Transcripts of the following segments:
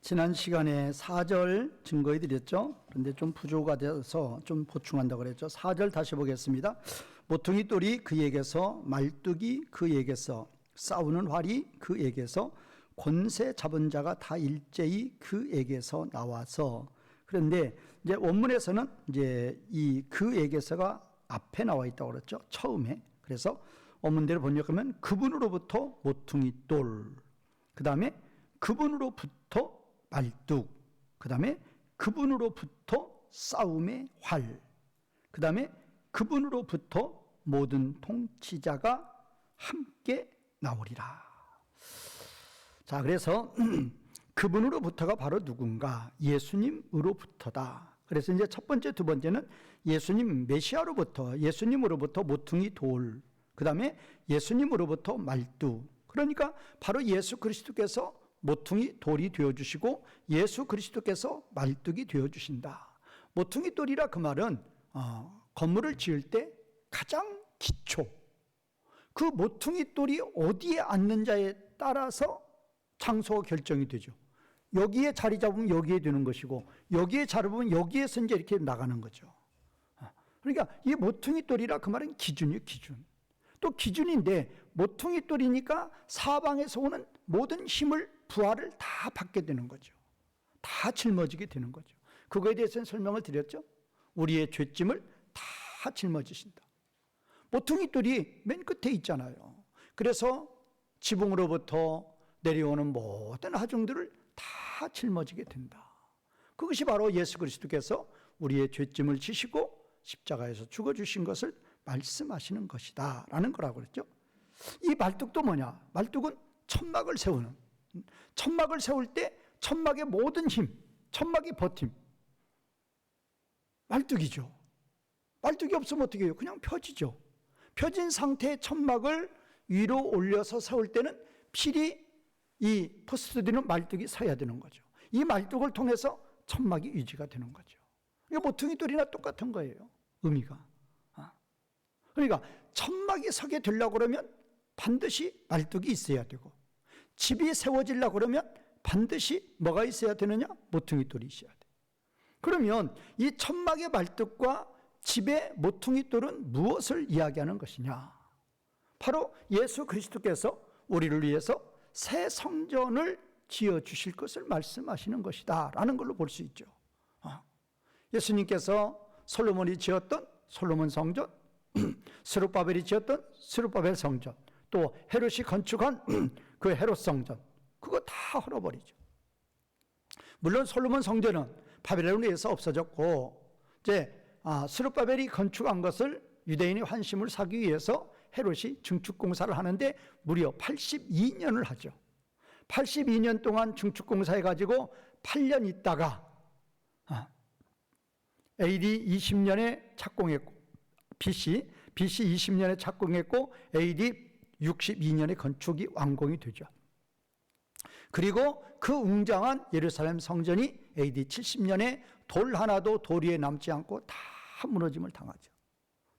지난 시간에 4절 증거해 드렸죠. 그런데 좀 부조가 돼서 좀 보충한다고 그랬죠. 4절 다시 보겠습니다. 모퉁이 돌이 그에게서, 말뚝이 그에게서, 싸우는 활이 그에게서, 권세 잡은 자가 다 일제히 그에게서 나와서. 그런데 이제 원문에서는 이제 이 그에게서가 앞에 나와 있다고 그랬죠. 처음에. 그래서 원문대로 번역하면 그분으로부터 모퉁이 돌, 그 다음에 그분으로부터 말뚝, 그 다음에 그분으로부터 싸움의 활, 그 다음에 그분으로부터 모든 통치자가 함께 나오리라. 자, 그래서 그분으로부터가 바로 누군가? 예수님으로부터다. 그래서 이제 첫 번째, 두 번째는 예수님 메시아로부터, 예수님으로부터 모퉁이 돌, 그 다음에 예수님으로부터 말뚝. 그러니까 바로 예수 그리스도께서 모퉁이 돌이 되어주시고 예수 그리스도께서 말뚝이 되어주신다. 모퉁이 돌이라 그 말은 건물을 지을 때 가장 기초, 그 모퉁이 돌이 어디에 앉는자에 따라서 장소가 결정이 되죠. 여기에 자리 잡으면 여기에 되는 것이고 여기에 자리 잡으면 여기에서 이제 이렇게 나가는 거죠. 그러니까 이 모퉁이 돌이라 그 말은 기준이에요, 기준. 또 기준인데 모퉁이 돌이니까 사방에서 오는 모든 힘을, 부하를 다 받게 되는 거죠. 다 짊어지게 되는 거죠. 그거에 대해서는 설명을 드렸죠. 우리의 죄짐을 다 짊어지신다. 모퉁이 돌이 맨 끝에 있잖아요. 그래서 지붕으로부터 내려오는 모든 하중들을 다 짊어지게 된다. 그것이 바로 예수 그리스도께서 우리의 죄짐을 지시고 십자가에서 죽어주신 것을 말씀하시는 것이다 라는 거라고 그랬죠. 이 말뚝도 뭐냐? 말뚝은 천막을 세우는, 천막을 세울 때 천막의 모든 힘, 천막이 버팀, 말뚝이죠. 말뚝이 없으면 어떻게 해요? 그냥 펴지죠. 펴진 상태의 천막을 위로 올려서 세울 때는 필히 이 포스트들은 말뚝이 서야 되는 거죠. 이 말뚝을 통해서 천막이 유지가 되는 거죠. 이거 모퉁이 돌이나 똑같은 거예요, 의미가. 그러니까 천막이 서게 되려고 그러면 반드시 말뚝이 있어야 되고, 집이 세워지려고 그러면 반드시 뭐가 있어야 되느냐? 모퉁이 돌이 있어야 돼. 그러면 이 천막의 말뚝과 집의 모퉁이 돌은 무엇을 이야기하는 것이냐? 바로 예수 그리스도께서 우리를 위해서 새 성전을 지어주실 것을 말씀하시는 것이다 라는 걸로 볼 수 있죠. 예수님께서 솔로몬이 지었던 솔로몬 성전, 스룹바벨이 지었던 스룹바벨 성전, 또 헤롯이 건축한 그 헤롯 성전, 그거 다 헐어버리죠. 물론 솔로몬 성전은 바벨론에 의해서 없어졌고, 이제 스룹바벨이 건축한 것을 유대인의 환심을 사기 위해서 헤롯이 증축공사를 하는데 무려 82년을 하죠. 82년 동안 증축공사해가지고 8년 있다가 AD 20년에 착공했고, BC 20년에 착공했고 AD 62년에 건축이 완공이 되죠. 그리고 그 웅장한 예루살렘 성전이 AD 70년에 돌 하나도 돌 위에 남지 않고 다 무너짐을 당하죠.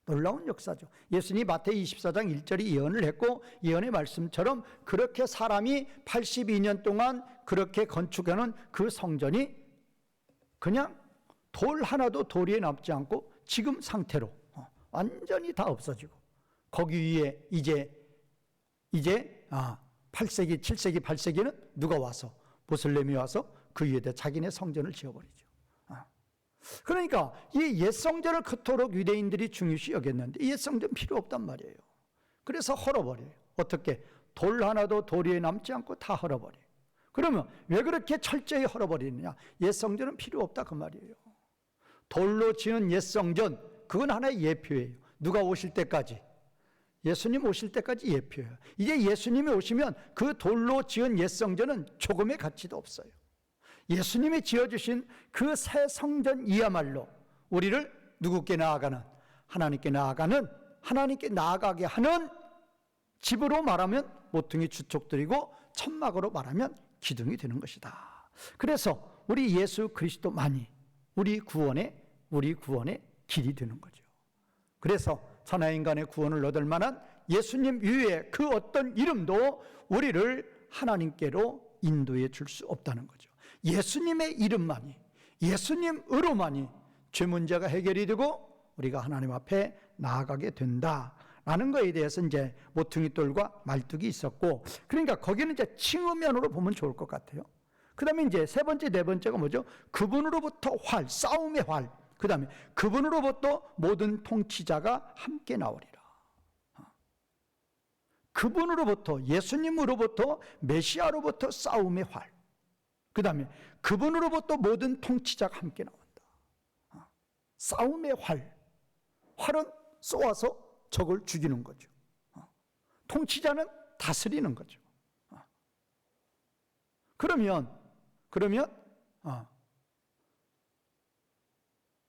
놀라운 역사죠. 예수님이 마태이 24장 1절이 예언을 했고, 예언의 말씀처럼 그렇게 사람이 82년 동안 그렇게 건축하는 그 성전이 그냥 돌 하나도 돌 위에 남지 않고 지금 상태로 완전히 다 없어지고, 거기 위에 이제 8세기, 7세기, 8세기는 누가 와서, 모슬렘이 와서 그 위에다 자기네 성전을 지어버리죠. 그러니까 이 옛 성전을 그토록 유대인들이 중요시 여겼는데 이 옛 성전 필요 없단 말이에요. 그래서 헐어버려요. 어떻게? 돌 하나도 돌 위에 남지 않고 다 헐어버려요. 그러면 왜 그렇게 철저히 헐어버리느냐? 옛 성전은 필요 없다 그 말이에요. 돌로 지은 옛 성전, 그건 하나의 예표예요. 누가 오실 때까지, 예수님 오실 때까지 예표예요. 이제 예수님이 오시면 그 돌로 지은 옛 성전은 조금의 가치도 없어요. 예수님이 지어주신 그 새 성전이야말로 우리를 누구께 나아가는, 하나님께 나아가는, 하나님께 나아가게 하는 집으로 말하면 모퉁이 주촉들이고, 천막으로 말하면 기둥이 되는 것이다. 그래서 우리 예수 그리스도만이 우리 구원의 길이 되는 거죠. 그래서 천하인간의 구원을 얻을 만한 예수님 이외에 그 어떤 이름도 우리를 하나님께로 인도해 줄 수 없다는 거죠. 예수님의 이름만이, 예수님으로만이 죄 문제가 해결이 되고 우리가 하나님 앞에 나아가게 된다라는 것에 대해서 이제 모퉁이돌과 말뚝이 있었고, 그러니까 거기는 이제 칭의면으로 보면 좋을 것 같아요. 그 다음에 이제 세 번째, 네 번째가 뭐죠? 그분으로부터 활, 싸움의 활. 그 다음에 그분으로부터 모든 통치자가 함께 나오리라. 그분으로부터, 예수님으로부터, 메시아로부터 싸움의 활. 그 다음에 그분으로부터 모든 통치자가 함께 나온다. 싸움의 활. 활은 쏘아서 적을 죽이는 거죠. 통치자는 다스리는 거죠. 그러면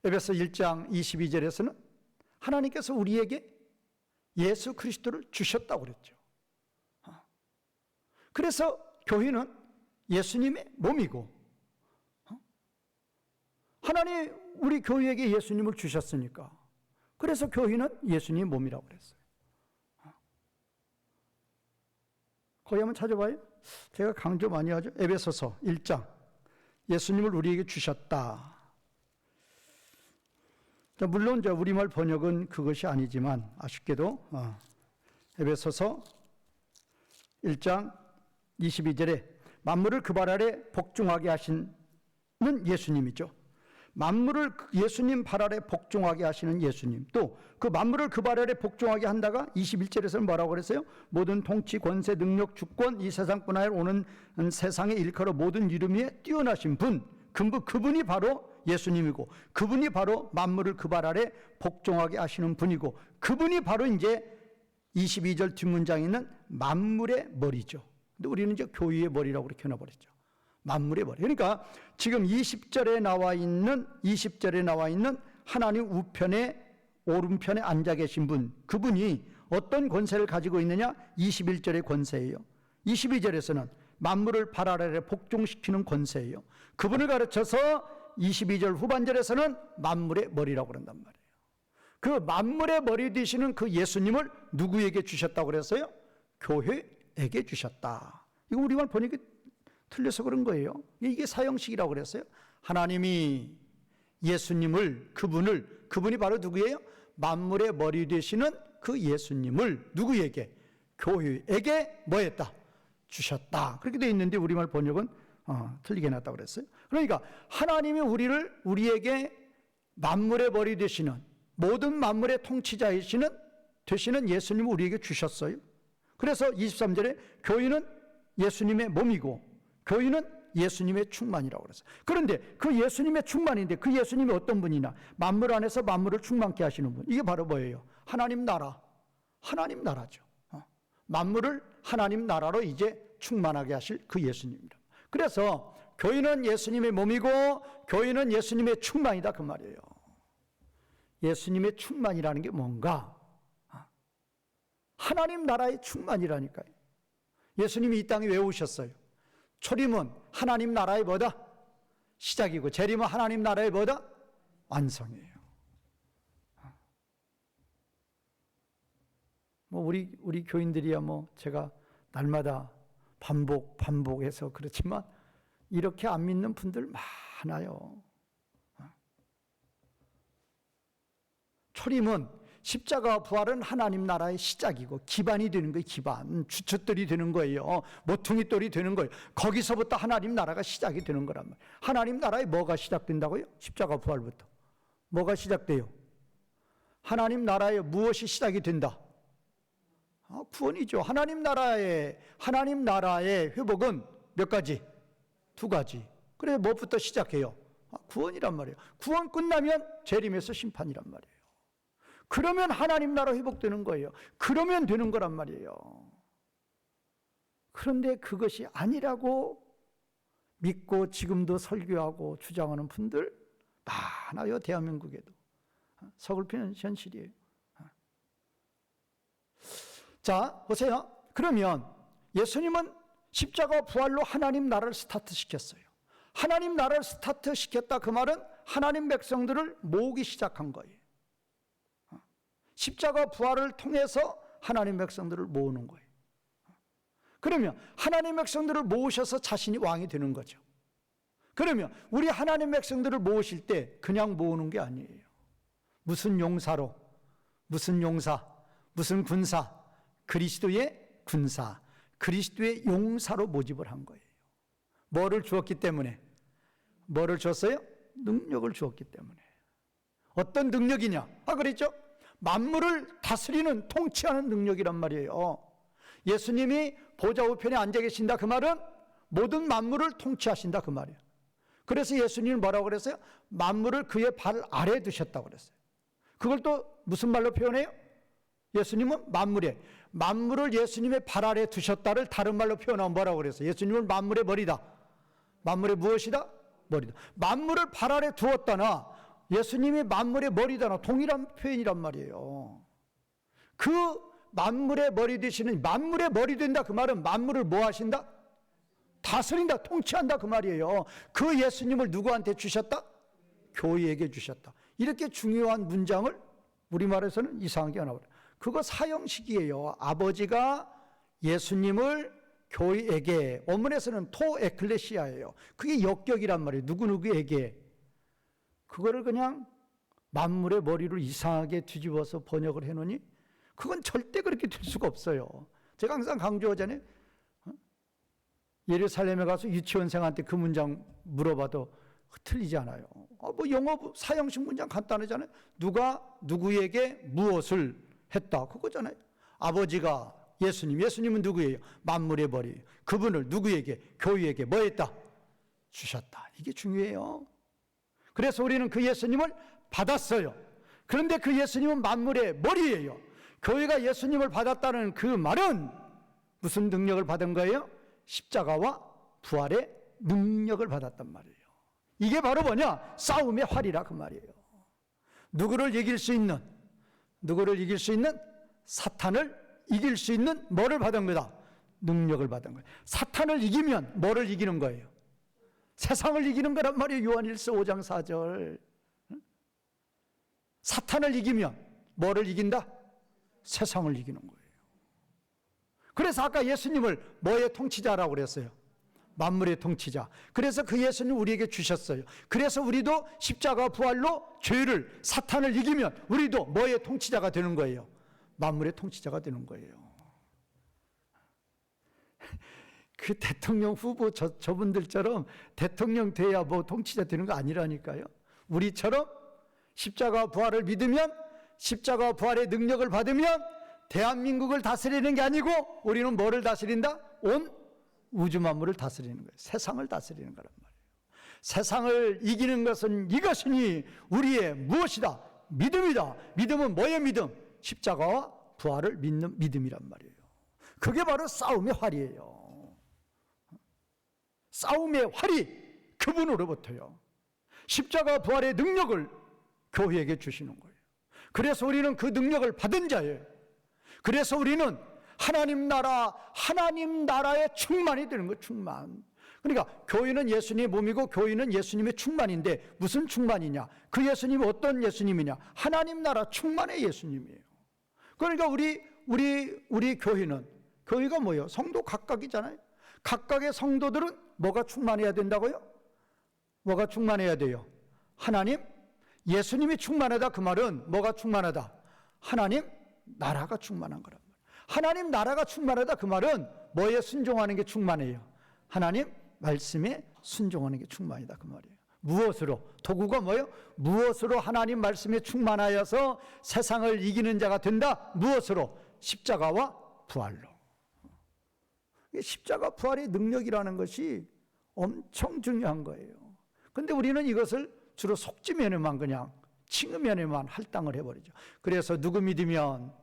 에베소 1장 22절에서는 하나님께서 우리에게 예수 그리스도를 주셨다고 그랬죠. 그래서 교회는 예수님의 몸이고, 하나님 우리 교회에게 예수님을 주셨으니까 그래서 교회는 예수님의 몸이라고 그랬어요. 거기 한번 찾아봐요. 제가 강조 많이 하죠. 에베소서 1장 예수님을 우리에게 주셨다. 물론 우리말 번역은 그것이 아니지만 아쉽게도 에베소서 1장 22절에 만물을 그 발 아래 복종하게 하시는 예수님이죠. 만물을 예수님 발 아래 복종하게 하시는 예수님, 또 그 만물을 그 발 아래 복종하게 한다가 21절에서는 뭐라고 그랬어요? 모든 통치, 권세, 능력, 주권, 이 세상뿐 아니라 오는 세상에 일컬어 모든 이름 위에 뛰어나신 분, 그분이 바로 예수님이고, 그분이 바로 만물을 그 발 아래 복종하게 하시는 분이고, 그분이 바로 이제 22절 뒷문장에 있는 만물의 머리죠. 근데 우리는 이제 교회의 머리라고 그렇게 해놔버렸죠. 만물의 머리. 그러니까 지금 20절에 나와 있는 하나님 우편에 오른편에 앉아 계신 분, 그분이 어떤 권세를 가지고 있느냐? 21절의 권세예요. 22절에서는 만물을 발 아래 복종시키는 권세예요. 그분을 가르쳐서 22절 후반절에서는 만물의 머리라고 그런단 말이에요. 그 만물의 머리 되시는 그 예수님을 누구에게 주셨다고 그랬어요? 교회에게 주셨다. 이거 우리말 번역이 틀려서 그런 거예요. 이게 사형식이라고 그랬어요. 하나님이 예수님을, 그분이 바로 누구예요? 만물의 머리 되시는 그 예수님을 누구에게? 교회에게 뭐 했다? 주셨다. 그렇게 되어 있는데 우리말 번역은 틀리게 해놨다고 그랬어요. 그러니까 하나님이 우리에게 만물의 머리 되시는, 모든 만물의 통치자이시는 되시는 예수님을 우리에게 주셨어요. 그래서 23절에 교회는 예수님의 몸이고 교회는 예수님의 충만이라고 그랬어요. 그런데 그 예수님의 충만인데 그 예수님이 어떤 분이냐? 만물 안에서 만물을 충만케 하시는 분. 이게 바로 뭐예요? 하나님 나라. 하나님 나라죠. 만물을 하나님 나라로 이제 충만하게 하실 그 예수님입니다. 그래서 교회는 예수님의 몸이고 교회는 예수님의 충만이다 그 말이에요. 예수님의 충만이라는 게 뭔가? 하나님 나라의 충만이라니까요. 예수님이 이 땅에 왜 오셨어요? 초림은 하나님 나라의 뭐다? 시작이고 재림은 하나님 나라의 뭐다? 완성이에요. 우리 교인들이야 제가 날마다 반복해서 그렇지만 이렇게 안 믿는 분들 많아요. 초림은 십자가와 부활은 하나님 나라의 시작이고 기반이 되는 거예요. 기반, 주춧돌이 되는 거예요. 모퉁이돌이 되는 거예요. 거기서부터 하나님 나라가 시작이 되는 거란 말이에요. 하나님 나라에 뭐가 시작된다고요? 십자가 부활부터. 뭐가 시작돼요? 하나님 나라에 무엇이 시작이 된다? 구원이죠. 하나님 나라의 회복은 몇 가지? 두 가지. 그래 뭐부터 시작해요? 구원이란 말이에요. 구원 끝나면 재림에서 심판이란 말이에요. 그러면 하나님 나라 회복되는 거예요. 그러면 되는 거란 말이에요. 그런데 그것이 아니라고 믿고 지금도 설교하고 주장하는 분들 많아요. 대한민국에도. 서글픈 현실이에요. 자, 보세요. 그러면 예수님은 십자가 부활로 하나님 나라를 스타트시켰어요. 하나님 나라를 스타트시켰다 그 말은 하나님 백성들을 모으기 시작한 거예요. 십자가 부활을 통해서 하나님 백성들을 모으는 거예요. 그러면 하나님 백성들을 모으셔서 자신이 왕이 되는 거죠. 그러면 우리 하나님 백성들을 모으실 때 그냥 모으는 게 아니에요. 무슨 용사로, 무슨 용사, 무슨 군사, 그리스도의 군사, 그리스도의 용사로 모집을 한 거예요. 뭐를 주었기 때문에? 뭐를 줬어요? 능력을 주었기 때문에. 어떤 능력이냐? 그랬죠? 만물을 다스리는, 통치하는 능력이란 말이에요. 예수님이 보좌 우편에 앉아 계신다 그 말은 모든 만물을 통치하신다 그 말이에요. 그래서 예수님은 뭐라고 그랬어요? 만물을 그의 발 아래에 두셨다고 그랬어요. 그걸 또 무슨 말로 표현해요? 예수님은 만물을 예수님의 발 아래에 두셨다를 다른 말로 표현하면 뭐라고 그랬어요? 예수님은 만물의 머리다. 만물의 무엇이다? 머리다. 만물을 발 아래에 두었다나 예수님이 만물의 머리다나 동일한 표현이란 말이에요. 그 만물의 머리 되시는, 만물의 머리 된다 그 말은 만물을 뭐 하신다? 다스린다, 통치한다 그 말이에요. 그 예수님을 누구한테 주셨다? 교회에게 주셨다. 이렇게 중요한 문장을 우리말에서는 이상하게 하나 봐요. 그거 사형식이에요. 아버지가 예수님을 교회에게, 원문에서는 토 에클레시아예요. 그게 역격이란 말이에요. 누구누구에게. 그거를 그냥 만물의 머리를 이상하게 뒤집어서 번역을 해놓으니 그건 절대 그렇게 될 수가 없어요. 제가 항상 강조하잖아요. 예루살렘에 가서 유치원생한테 그 문장 물어봐도 틀리지 않아요. 뭐 영어 사형식 문장 간단하잖아요. 누가 누구에게 무엇을 했다 그거잖아요. 아버지가 예수님은 누구예요? 만물의 머리. 그분을 누구에게? 교회에게 뭐 했다? 주셨다. 이게 중요해요. 그래서 우리는 그 예수님을 받았어요. 그런데 그 예수님은 만물의 머리예요. 교회가 예수님을 받았다는 그 말은 무슨 능력을 받은 거예요? 십자가와 부활의 능력을 받았단 말이에요. 이게 바로 뭐냐? 싸움의 활이라 그 말이에요. 누구를 이길 수 있는 사탄을 이길 수 있는 뭐를 받은 거다? 능력을 받은 거예요. 사탄을 이기면 뭐를 이기는 거예요? 세상을 이기는 거란 말이에요. 요한일서 5장 4절. 사탄을 이기면 뭐를 이긴다? 세상을 이기는 거예요. 그래서 아까 예수님을 뭐의 통치자라고 그랬어요? 만물의 통치자. 그래서 그 예수님 우리에게 주셨어요. 그래서 우리도 십자가 부활로 죄를, 사탄을 이기면 우리도 뭐의 통치자가 되는 거예요? 만물의 통치자가 되는 거예요. 그 대통령 후보 저분들처럼 대통령 돼야 뭐 통치자 되는 거 아니라니까요. 우리처럼 십자가 부활을 믿으면, 십자가 부활의 능력을 받으면 대한민국을 다스리는 게 아니고 우리는 뭐를 다스린다? 온 우주 만물을 다스리는 거예요. 세상을 다스리는 거란 말이에요. 세상을 이기는 것은 이것이니 우리의 무엇이다? 믿음이다. 믿음은 뭐의 믿음? 십자가와 부활을 믿는 믿음이란 말이에요. 그게 바로 싸움의 활이에요. 싸움의 활이 그분으로부터요. 십자가 부활의 능력을 교회에게 주시는 거예요. 그래서 우리는 그 능력을 받은 자예요. 그래서 우리는 하나님 나라의 충만이 되는 거예요. 충만. 그러니까 교회는 예수님의 몸이고 교회는 예수님의 충만인데 무슨 충만이냐? 그 예수님이 어떤 예수님이냐? 하나님 나라 충만의 예수님이에요. 그러니까 우리 교회는, 교회가 뭐예요? 성도 각각이잖아요. 각각의 성도들은 뭐가 충만해야 된다고요? 뭐가 충만해야 돼요? 하나님, 예수님이 충만하다 그 말은 뭐가 충만하다? 하나님 나라가 충만한 거란 말이에요. 하나님 나라가 충만하다 그 말은 뭐에 순종하는 게 충만해요? 하나님 말씀에 순종하는 게 충만이다 그 말이에요. 무엇으로? 도구가 뭐예요? 무엇으로 하나님 말씀에 충만하여서 세상을 이기는 자가 된다? 무엇으로? 십자가와 부활로. 십자가 부활의 능력이라는 것이 엄청 중요한 거예요. 그런데 우리는 이것을 주로 속지면에만, 그냥 칭의면에만 할당을 해버리죠. 그래서 누구 믿으면,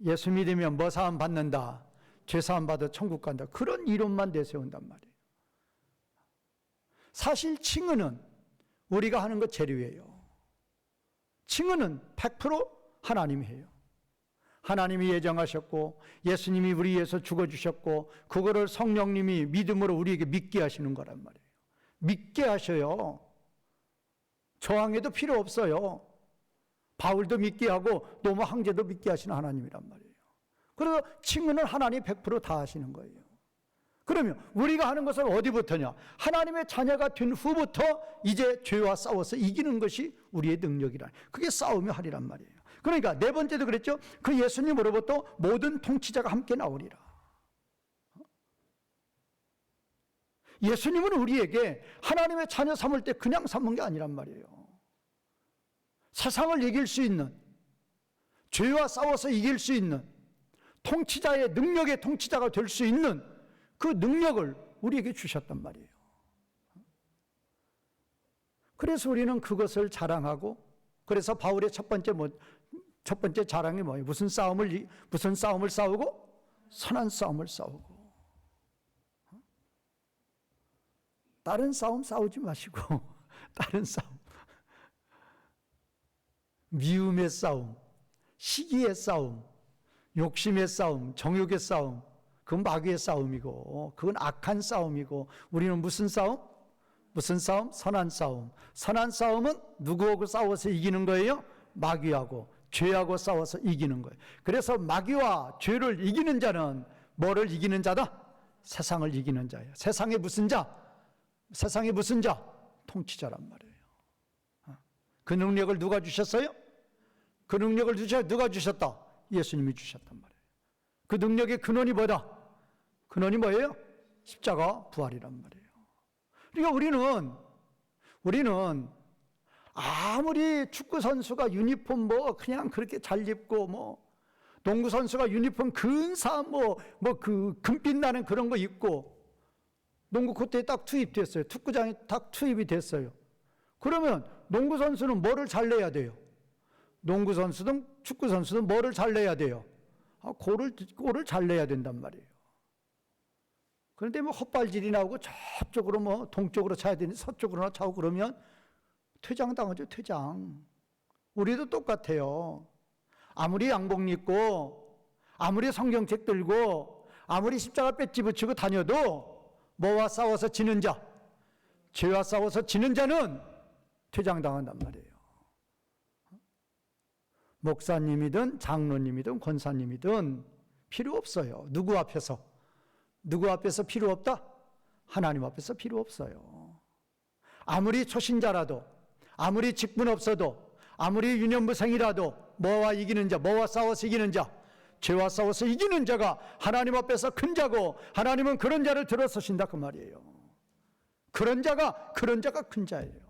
예수 믿으면 뭐 사함 받는다, 죄 사함 받아 천국 간다, 그런 이론만 내세운단 말이에요. 사실 칭의는 우리가 하는 것 재료예요. 칭의는 100% 하나님이 해요. 하나님이 예정하셨고 예수님이 우리 위해서 죽어주셨고 그거를 성령님이 믿음으로 우리에게 믿게 하시는 거란 말이에요. 믿게 하셔요. 저항해도 필요 없어요. 바울도 믿게 하고 로마 황제도 믿게 하시는 하나님이란 말이에요. 그래서 칭의는 하나님이 100% 다 하시는 거예요. 그러면 우리가 하는 것은 어디부터냐? 하나님의 자녀가 된 후부터 이제 죄와 싸워서 이기는 것이 우리의 능력이라. 그게 싸우며 하리란 말이에요. 그러니까 네 번째도 그랬죠. 그 예수님으로부터 모든 통치자가 함께 나오리라. 예수님은 우리에게 하나님의 자녀 삼을 때 그냥 삼은 게 아니란 말이에요. 세상을 이길 수 있는, 죄와 싸워서 이길 수 있는, 통치자의 능력의 통치자가 될 수 있는 그 능력을 우리에게 주셨단 말이에요. 그래서 우리는 그것을 자랑하고, 그래서 바울의 첫 번째 자랑이 뭐예요? 무슨 싸움을 싸우고? 선한 싸움을 싸우고. 다른 싸움 싸우지 마시고, 다른 싸움. 미움의 싸움, 시기의 싸움, 욕심의 싸움, 정욕의 싸움, 그건 마귀의 싸움이고, 그건 악한 싸움이고, 우리는 무슨 싸움? 무슨 싸움? 선한 싸움. 선한 싸움은 누구하고 싸워서 이기는 거예요? 마귀하고, 죄하고 싸워서 이기는 거예요. 그래서 마귀와 죄를 이기는 자는 뭐를 이기는 자다? 세상을 이기는 자예요. 세상의 무슨 자? 세상의 무슨 자? 통치자란 말이에요. 그 능력을 누가 주셨어요? 그 능력을 누가 주셨다? 예수님이 주셨단 말이에요. 그 능력의 근원이 뭐다? 근원이 뭐예요? 십자가 부활이란 말이에요. 그러니까 우리는 아무리 축구 선수가 유니폼 그냥 그렇게 잘 입고 농구 선수가 유니폼 근사한 그 금빛 나는 그런 거 입고 농구 코트에 딱 투입됐어요. 축구장에 딱 투입이 됐어요. 그러면 농구 선수는 뭐를 잘 내야 돼요? 농구 선수든 축구 선수든 뭐를 잘 내야 돼요? 골을 잘 내야 된단 말이에요. 그런데 헛발질이 나오고 저쪽으로 동쪽으로 차야 되니 서쪽으로나 차고 그러면 퇴장당하죠, 퇴장. 우리도 똑같아요. 아무리 양복 입고, 아무리 성경책 들고, 아무리 십자가 배지 붙이고 다녀도 뭐와 싸워서 지는 자, 죄와 싸워서 지는 자는 퇴장당한단 말이에요. 목사님이든 장로님이든 권사님이든 필요 없어요. 누구 앞에서 필요 없다? 하나님 앞에서 필요 없어요. 아무리 초신자라도, 아무리 직분 없어도, 아무리 유년부생이라도 뭐와 이기는 자, 뭐와 싸워서 이기는 자, 죄와 싸워서 이기는 자가 하나님 앞에서 큰 자고, 하나님은 그런 자를 들어서신다 그 말이에요. 그런 자가 큰 자예요.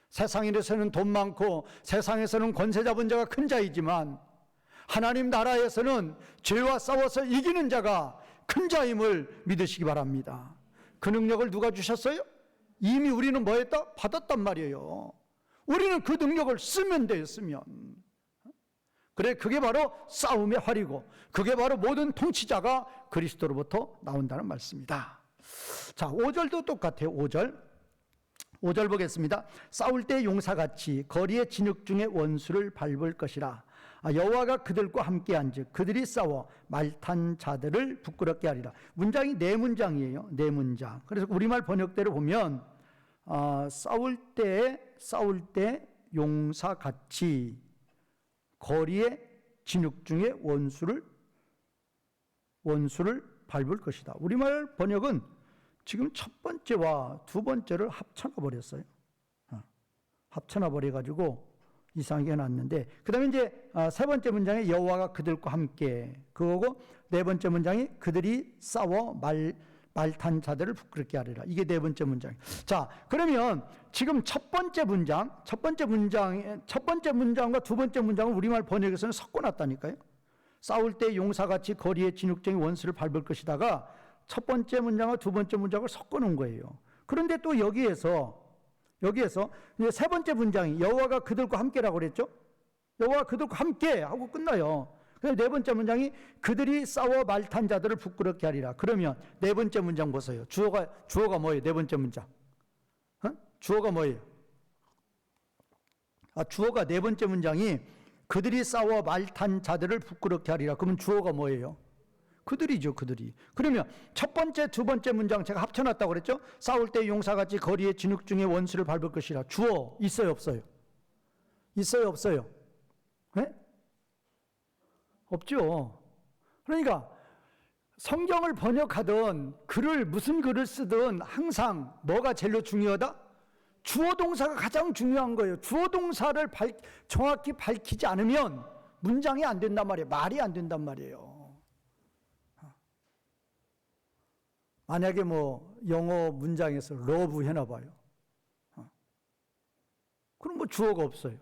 세상에서는 돈 많고 세상에서는 권세 잡은 자가 큰 자이지만 하나님 나라에서는 죄와 싸워서 이기는 자가 큰 자임을 믿으시기 바랍니다. 그 능력을 누가 주셨어요? 이미 우리는 뭐 했다? 받았단 말이에요. 우리는 그 능력을 쓰면 돼요, 쓰면. 그래, 그게 바로 싸움의 활이고, 그게 바로 모든 통치자가 그리스도로부터 나온다는 말씀입니다. 자, 5절도 똑같아요. 5절 보겠습니다. 싸울 때 용사같이 거리의 진흙 중에 원수를 밟을 것이라. 여호와가 그들과 함께한즉 그들이 싸워 말탄 자들을 부끄럽게 하리라. 문장이 네 문장이에요. 네 문장. 그래서 우리말 번역대로 보면 싸울 때 용사같이 거리의 진흙 중에 원수를 밟을 것이다. 우리말 번역은 지금 첫 번째와 두 번째를 합쳐놔 버렸어요. 합쳐놔 버려가지고 이상하게 해놨는데, 그 다음에 이제 세 번째 문장에 여호와가 그들과 함께, 그거고 네 번째 문장이 그들이 싸워 말탄 자들을 부끄럽게 하리라. 이게 네 번째 문장. 자, 그러면 지금 첫 번째 문장과 두 번째 문장은 우리말 번역에서는 섞어놨다니까요. 싸울 때 용사같이 거리의 진흙쟁이 원수를 밟을 것이다가 첫 번째 문장과 두 번째 문장을 섞어놓은 거예요. 그런데 또 여기에서 이제 세 번째 문장이 여호와가 그들과 함께라고 그랬죠. 여호와가 그들과 함께 하고 끝나요. 그래서 네 번째 문장이 그들이 싸워 말탄 자들을 부끄럽게 하리라. 그러면 네 번째 문장 보세요. 주어가 뭐예요? 네 번째 문장. 주어가 뭐예요? 주어가 네 번째 문장이 그들이 싸워 말탄 자들을 부끄럽게 하리라. 그러면 주어가 뭐예요? 그들이죠, 그들이. 그러면 첫 번째, 두 번째 문장 제가 합쳐놨다고 그랬죠? 싸울 때 용사같이 거리의 진흙 중에 원수를 밟을 것이라. 주어 있어요, 없어요? 있어요, 없어요? 네? 없죠. 그러니까 성경을 번역하든 무슨 글을 쓰든 항상 뭐가 제일 중요하다? 주어 동사가 가장 중요한 거예요. 주어 동사를 정확히 밝히지 않으면 문장이 안 된단 말이에요. 말이 안 된단 말이에요. 만약에 영어 문장에서 love 해놔봐요. 그럼 주어가 없어요.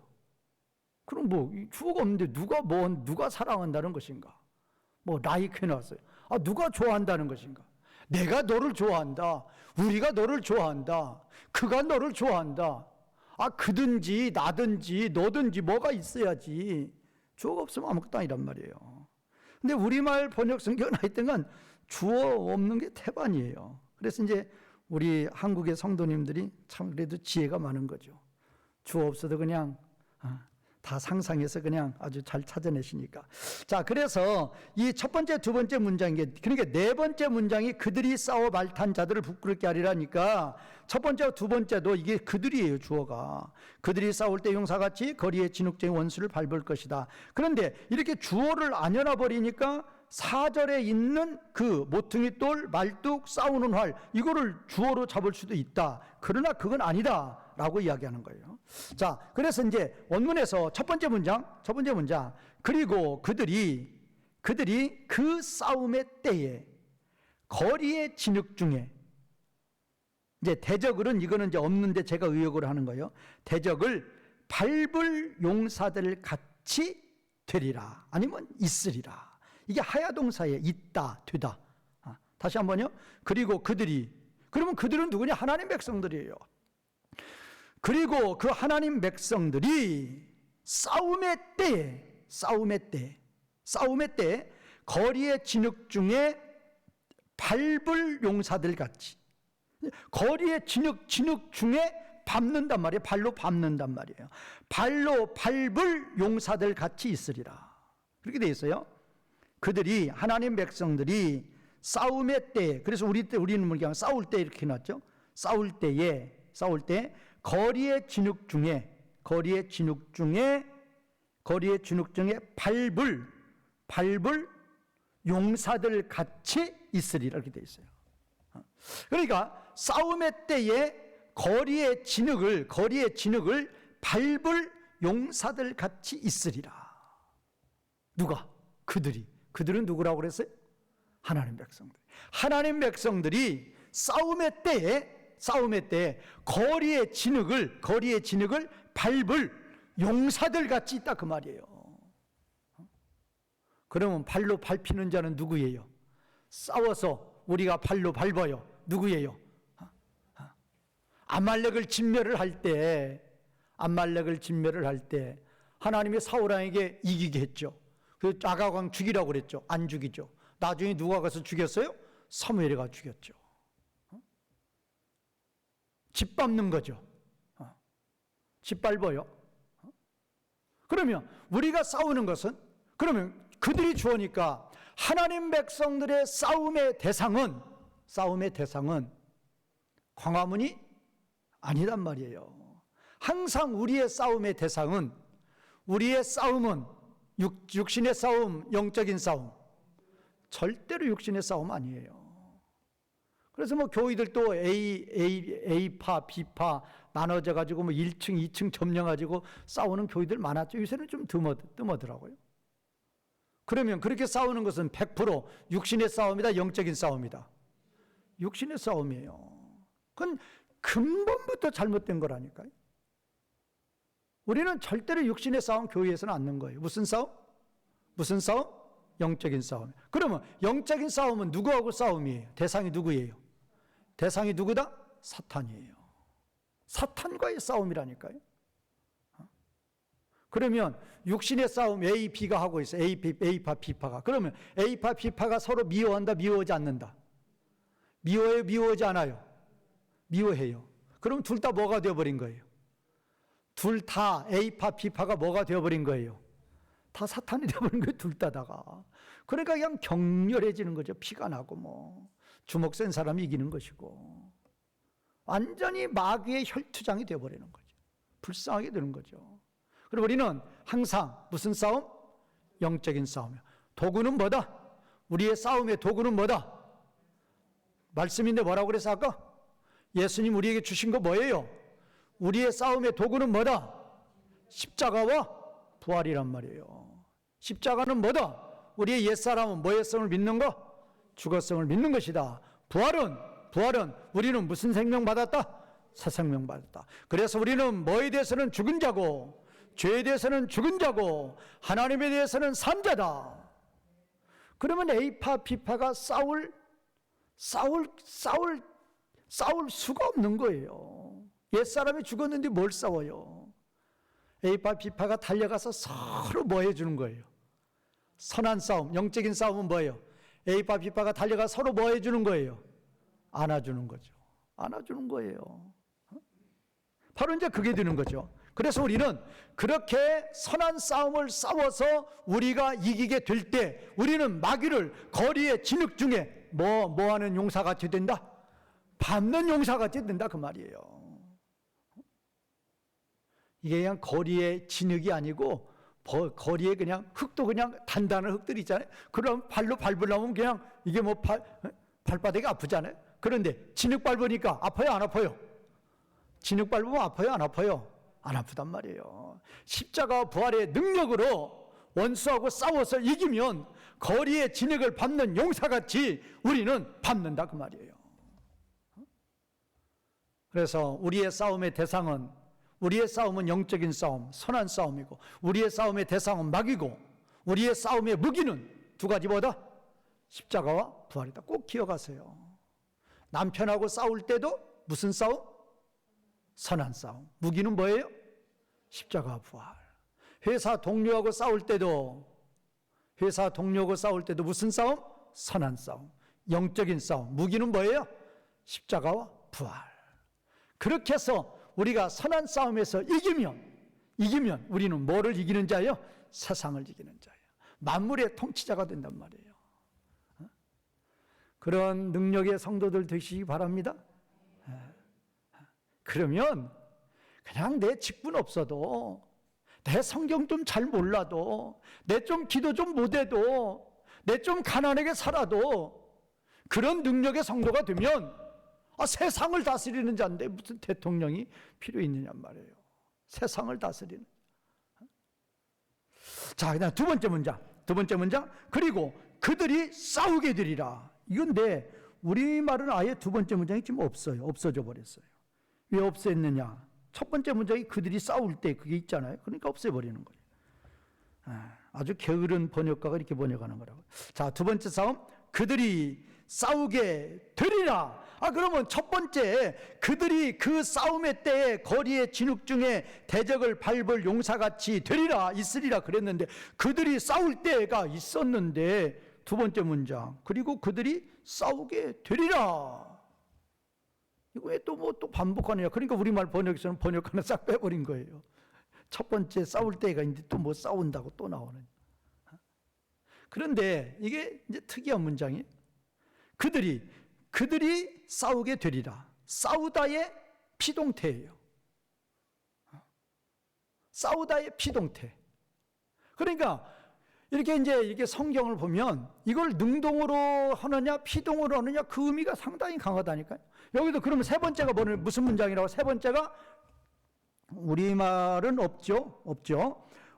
그럼 주어가 없는데 누가 사랑한다는 것인가? like 해놨어요. 누가 좋아한다는 것인가? 내가 너를 좋아한다. 우리가 너를 좋아한다. 그가 너를 좋아한다. 그든지 나든지 너든지 뭐가 있어야지. 주어가 없으면 아무것도 아니란 말이에요. 근데 우리말 번역 성경은 하여튼간 주어 없는 게 태반이에요. 그래서 이제 우리 한국의 성도님들이 참 그래도 지혜가 많은 거죠. 주어 없어도 그냥 다 상상해서 그냥 아주 잘 찾아내시니까. 자, 그래서 이 첫 번째, 두 번째 문장이, 그러니까 네 번째 문장이 그들이 싸워 말탄 자들을 부끄럽게 하리라니까 첫 번째와 두 번째도 이게 그들이에요, 주어가. 그들이 싸울 때 용사같이 거리에 진흙쟁이 원수를 밟을 것이다. 그런데 이렇게 주어를 안 열어버리니까 4절에 있는 그 모퉁이 돌, 말뚝, 싸우는 활, 이거를 주어로 잡을 수도 있다. 그러나 그건 아니다. 라고 이야기하는 거예요. 자, 그래서 이제 원문에서 첫 번째 문장, 그리고 그들이 그 싸움의 때에 거리의 진흙 중에, 이제 대적을은 이거는 이제 없는데 제가 의역을 하는 거예요. 대적을 밟을 용사들 같이 되리라. 아니면 있으리라. 이게 하야동사에 있다, 되다. 다시 한번요. 그리고 그러면 그들은 누구냐? 하나님 백성들이에요. 그리고 그 하나님 백성들이 싸움의 때 거리의 진흙 중에 밟을 용사들 같이, 거리의 진흙 중에 밟는단 말이에요. 발로 밟는단 말이에요. 발로 밟을 용사들 같이 있으리라. 그렇게 돼 있어요. 그들이, 하나님 백성들이 싸움의 때, 그래서 우리는 그냥 싸울 때 이렇게 해놨죠. 싸울 때 거리의 진흙 중에 밟을 용사들 같이 있으리라 이렇게 돼 있어요. 그러니까 싸움의 때에 거리의 진흙을 밟을 용사들 같이 있으리라. 누가? 그들은 누구라고 그랬어요? 하나님 백성들이 싸움의 때에 거리의 진흙을 밟을 용사들 같이 있다 그 말이에요. 그러면 발로 밟히는 자는 누구예요? 싸워서 우리가 발로 밟아요. 누구예요? 아말렉을 진멸을 할 때 하나님이 사울 왕에게 이기게 했죠. 그 아가광 죽이라고 그랬죠. 안 죽이죠. 나중에 누가 가서 죽였어요? 사무엘이 가서 죽였죠. 짓밟는 거죠. 짓밟아요. 그러면 우리가 싸우는 것은, 그러면 그들이 주어니까 하나님 백성들의 싸움의 대상은 광화문이 아니란 말이에요. 항상 우리의 싸움의 대상은, 육신의 싸움, 영적인 싸움, 절대로 육신의 싸움 아니에요. 그래서 교회들도 A파, B파 나눠져 가지고 1층, 2층 점령가지고 싸우는 교회들 많았죠. 요새는 좀 뜸하더라고요. 그러면 그렇게 싸우는 것은 100% 육신의 싸움이다, 영적인 싸움이다? 육신의 싸움이에요. 그건 근본부터 잘못된 거라니까요. 우리는 절대로 육신의 싸움 교회에서는 않는 거예요. 무슨 싸움? 영적인 싸움. 그러면 영적인 싸움은 누구하고 싸움이에요? 대상이 누구예요? 대상이 누구다? 사탄이에요. 사탄과의 싸움이라니까요. 그러면 육신의 싸움 A, B가 하고 있어요. A파, B파가. 그러면 A파, B파가 서로 미워한다, 미워하지 않는다? 미워해요, 미워하지 않아요? 미워해요. 그럼 둘 다 뭐가 되어버린 거예요? 둘 다 A파, B파가 뭐가 되어버린 거예요? 다 사탄이 되어버린 거예요, 둘 다다가. 그러니까 그냥 격렬해지는 거죠. 피가 나고 주먹 센 사람이 이기는 것이고, 완전히 마귀의 혈투장이 되어버리는 거죠. 불쌍하게 되는 거죠. 그리고 우리는 항상 무슨 싸움? 영적인 싸움이요. 도구는 뭐다? 우리의 싸움의 도구는 뭐다? 말씀인데 뭐라고 그래서 아까? 예수님 우리에게 주신 거 뭐예요? 우리의 싸움의 도구는 뭐다? 십자가와 부활이란 말이에요. 십자가는 뭐다? 우리의 옛사람은 뭐의 성을 믿는 거? 죽어성을 믿는 것이다. 부활은 우리는 무슨 생명 받았다? 새 생명 받았다. 그래서 우리는 뭐에 대해서는 죽은 자고, 죄에 대해서는 죽은 자고, 하나님에 대해서는 산 자다. 그러면 A파 B파가 싸울 수가 없는 거예요. 옛사람이 죽었는데 뭘 싸워요? A파 B파가 달려가서 서로 뭐 해주는 거예요? 선한 싸움, 영적인 싸움은 뭐예요? A파 B파가 달려가 서로 뭐 해주는 거예요? 안아주는 거죠. 안아주는 거예요. 바로 이제 그게 되는 거죠. 그래서 우리는 그렇게 선한 싸움을 싸워서 우리가 이기게 될 때 우리는 마귀를 거리의 진흙 중에 뭐 하는 용사같이 된다? 밟는 용사같이 된다 그 말이에요. 이게 그냥 거리의 진흙이 아니고 거리에 그냥 흙도 그냥 단단한 흙들 있잖아요. 그럼 발로 밟으려면 그냥 이게 뭐 발바닥이 아프잖아요. 그런데 진흙 밟으니까 아파요 안 아파요? 진흙 밟으면 아파요 안 아파요? 안 아프단 말이에요. 십자가 부활의 능력으로 원수하고 싸워서 이기면 거리의 진흙을 밟는 용사같이 우리는 밟는다 그 말이에요. 그래서 우리의 싸움의 대상은, 우리의 싸움은 영적인 싸움, 선한 싸움이고, 우리의 싸움의 대상은 마귀고, 우리의 싸움의 무기는 두 가지 뭐다? 십자가와 부활이다. 꼭 기억하세요. 남편하고 싸울 때도 무슨 싸움? 선한 싸움. 무기는 뭐예요? 십자가 부활. 회사 동료하고 싸울 때도 무슨 싸움? 선한 싸움. 영적인 싸움. 무기는 뭐예요? 십자가와 부활. 그렇게 해서 우리가 선한 싸움에서 이기면 우리는 뭐를 이기는 자예요? 세상을 이기는 자예요. 만물의 통치자가 된단 말이에요. 그런 능력의 성도들 되시기 바랍니다. 그러면 그냥 내 직분 없어도, 내 성경 좀 잘 몰라도, 내 좀 기도 좀 못해도, 내 좀 가난하게 살아도 그런 능력의 성도가 되면 세상을 다스리는 자인데 무슨 대통령이 필요 있느냐 말이에요. 세상을 다스리는. 자, 그다음 두 번째 문장. 그리고 그들이 싸우게 되리라. 이건데 우리말은 아예 두 번째 문장이 지금 없어져 버렸어요. 왜 없앴느냐? 첫 번째 문장이 그들이 싸울 때 그게 있잖아요. 그러니까 없애버리는 거예요. 아주 게으른 번역가가 이렇게 번역하는 거라고. 자, 두 번째 싸움, 그들이 싸우게 되리라. 그러면 첫 번째, 그들이 그 싸움의 때에 거리의 진흙 중에 대적을 밟을 용사같이 되리라, 있으리라 그랬는데, 그들이 싸울 때가 있었는데, 두 번째 문장, 그리고 그들이 싸우게 되리라. 이거 왜 또 반복하느냐? 그러니까 우리말 번역에서는 번역 하나 싹 빼버린 거예요. 첫 번째 싸울 때가 이제 또 뭐 싸운다고 또 나오는. 그런데 이게 이제 특이한 문장이에요. 그들이 싸우게 되리라. 싸우다의 피동태예요. 싸우다의 피동태. 그러니까 이렇게 성경을 보면 이걸 능동으로 하느냐 피동으로 하느냐 그 의미가 상당히 강하다니까요. 여기도 그러면 세 번째가 무슨 문장이라고? 세 번째가 우리말은 없죠.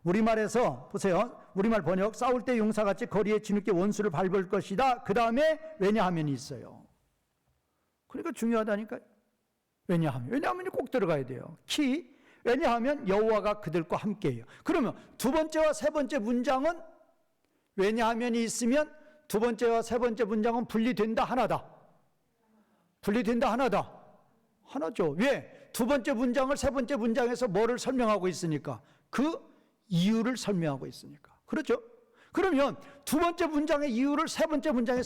우리말에서 보세요. 우리말 번역, 싸울 때 용사같이 거리에 진흙게 원수를 밟을 것이다. 그 다음에 왜냐하면이 있어요. 그러니까 중요하다니까요. 왜냐하면이 꼭 들어가야 돼요. 왜냐하면 여호와가 그들과 함께해요. 그러면 두 번째와 세 번째 문장은 왜냐하면이 있으면 두 번째와 세 번째 문장은 분리된다, 하나다. 하나죠. 왜? 두 번째 문장을 세 번째 문장에서 뭐를 설명하고 있으니까? 그 이유를 설명하고 있으니까. 그렇죠? 그러면 두 번째 문장의 이유를 세 번째 문장에